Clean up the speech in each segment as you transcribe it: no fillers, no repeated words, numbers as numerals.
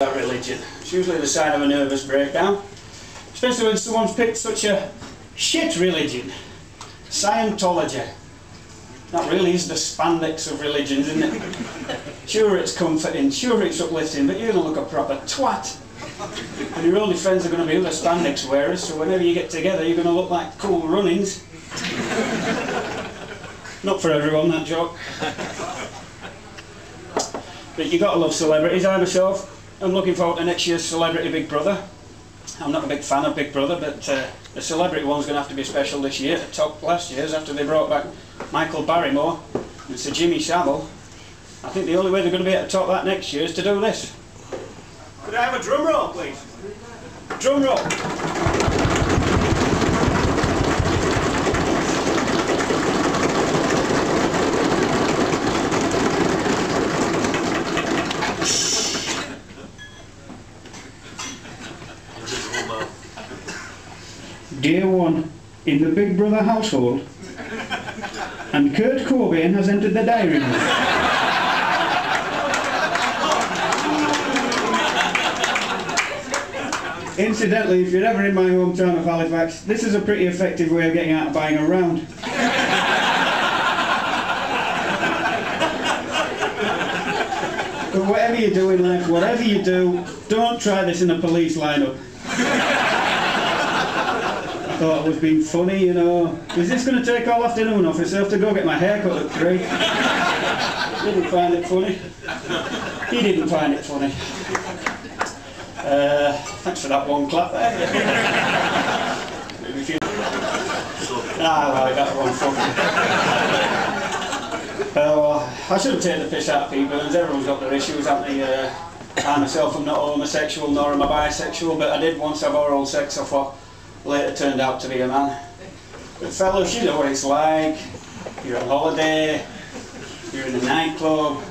About religion. It's usually the sign of a nervous breakdown, especially when someone's picked such a shit religion. Scientology. That really is the spandex of religions, isn't it? Sure it's comforting, sure it's uplifting, but you're going to look a proper twat. And your only friends are going to be other spandex wearers, so whenever you get together you're going to look like Cool Runnings. Not for everyone, that joke. But you got to love celebrities. I myself, I'm looking forward to next year's Celebrity Big Brother. I'm not a big fan of Big Brother, but the celebrity one's going to have to be special this year. It topped last year's after they brought back Michael Barrymore and Sir Jimmy Savile. I think the only way they're going to be able to top that next year is to do this. Could I have a drum roll, please? Drum roll. Day one in the Big Brother household, and Kurt Cobain has entered the diary room. Incidentally, if you're ever in my hometown of Halifax, this is a pretty effective way of getting out of buying a round. But whatever you do in life, whatever you do, don't try this in a police lineup. I thought I was being funny, you know. Is this going to take all afternoon, officer? I have to go get my hair cut at 3. Didn't find it funny. He didn't find it funny. Thanks for that one clap there. Well, I got one funny. Well, I shouldn't take the piss out of people, and everyone's got their issues, haven't they? I myself am not homosexual, nor am I bisexual, but I did once have oral sex off what later turned out to be a man. But fellas, you know what it's like. You're on holiday, you're in a nightclub,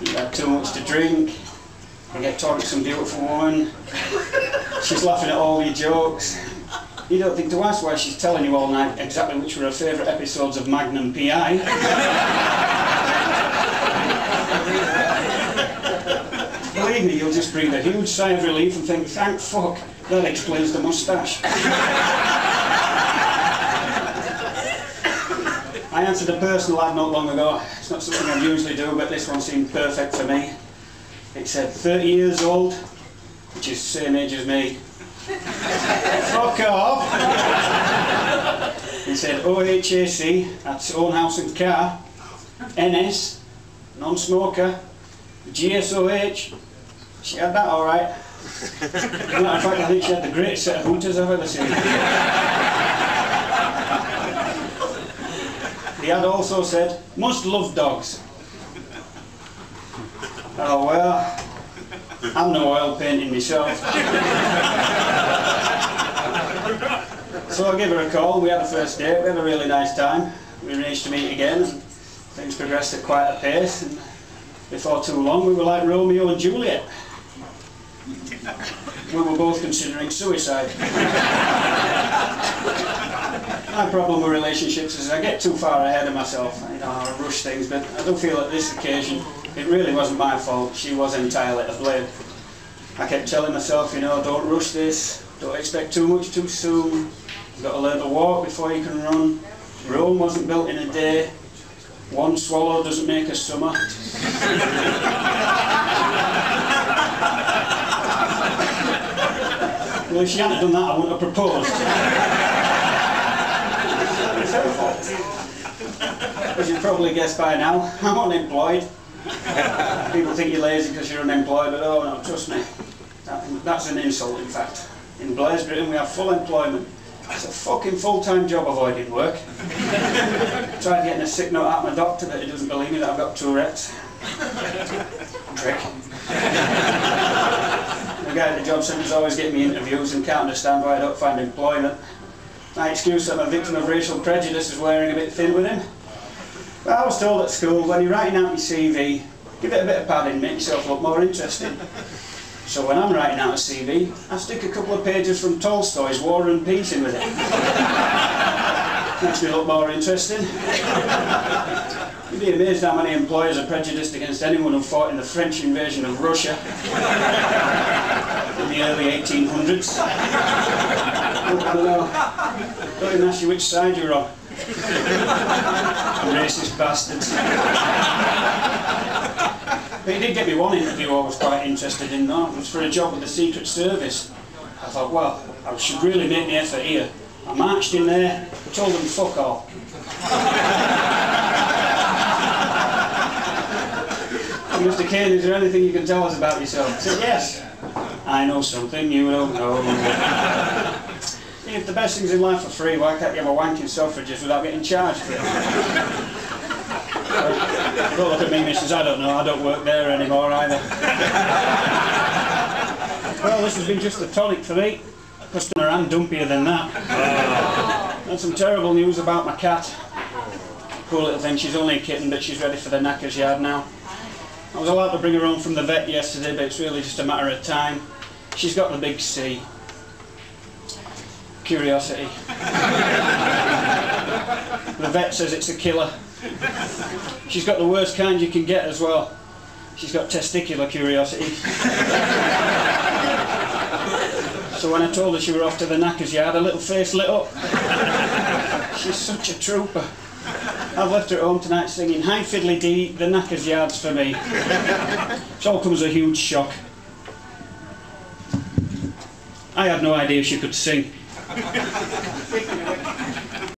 you had too much to drink, you get talking to some beautiful woman, she's laughing at all your jokes. You don't think to ask why she's telling you all night exactly which were her favourite episodes of Magnum P.I. Believe me, you'll just breathe a huge sigh of relief and think, thank fuck, that explains the moustache. I answered a personal ad not long ago. It's not something I usually do, but this one seemed perfect for me. It said 30 years old, which is the same age as me. Fuck off! It said OHAC, that's own house and car, NS, non-smoker, GSOH, she had that alright. As a matter of fact, I think she had the greatest set of hooters I've ever seen. The ad also said, must love dogs. Oh well, I'm no oil painting myself. So I gave her a call, we had a first date, we had a really nice time. We arranged to meet again, and things progressed at quite a pace, and before too long we were like Romeo and Juliet. We were both considering suicide. My problem with relationships is I get too far ahead of myself. You know, I rush things, but I do feel at this occasion it really wasn't my fault. She was entirely to blame. I kept telling myself, you know, don't rush this, don't expect too much too soon. You've got to learn to walk before you can run. Rome wasn't built in a day. One swallow doesn't make a summer. Well, if she hadn't done that, I wouldn't have proposed. It's her fault. As you've probably guessed by now, I'm unemployed. People think you're lazy because you're unemployed, but oh no, trust me. That's an insult, in fact. In Blair's Britain, we have full employment. It's a fucking full-time job avoiding work. Tried getting a sick note out of my doctor, but he doesn't believe me that I've got Tourette's. Trick. The guy at the job centre's always getting me interviews and can't understand why I don't find employment. My excuse that I'm a victim of racial prejudice is wearing a bit thin with him. But I was told at school, when you're writing out your CV, give it a bit of padding, make yourself look more interesting. So when I'm writing out a CV, I stick a couple of pages from Tolstoy's War and Peace in with it. Makes me look more interesting. You be amazed how many employers are prejudiced against anyone who fought in the French invasion of Russia in the early 1800s. I don't know. Don't even ask you which side you're on. Racist bastards. But he did get me one interview I was quite interested in though. It was for a job with the Secret Service. I thought, well, I should really make the effort here. I marched in there, told them fuck all. Mr. Kane, is there anything you can tell us about yourself? I said, yes. I know something you don't know. If the best things in life are free, why can't you have a wanking suffragist without getting charged for it? Don't look at me, missus, I don't know, I don't work there anymore either. Well, this has been just a tonic for me. Customer and dumpier than that. And some terrible news about my cat. Poor little thing, she's only a kitten, but she's ready for the knackers yard now. I was allowed to bring her home from the vet yesterday, but it's really just a matter of time. She's got the big C. Curiosity. The vet says it's a killer. She's got the worst kind you can get as well. She's got testicular curiosity. So when I told her she were off to the knackers yard, her little face lit up. She's such a trooper. I've left her at home tonight singing "Hi Fiddly Dee, the knackers yard's for me." It all comes as a huge shock. I had no idea she could sing.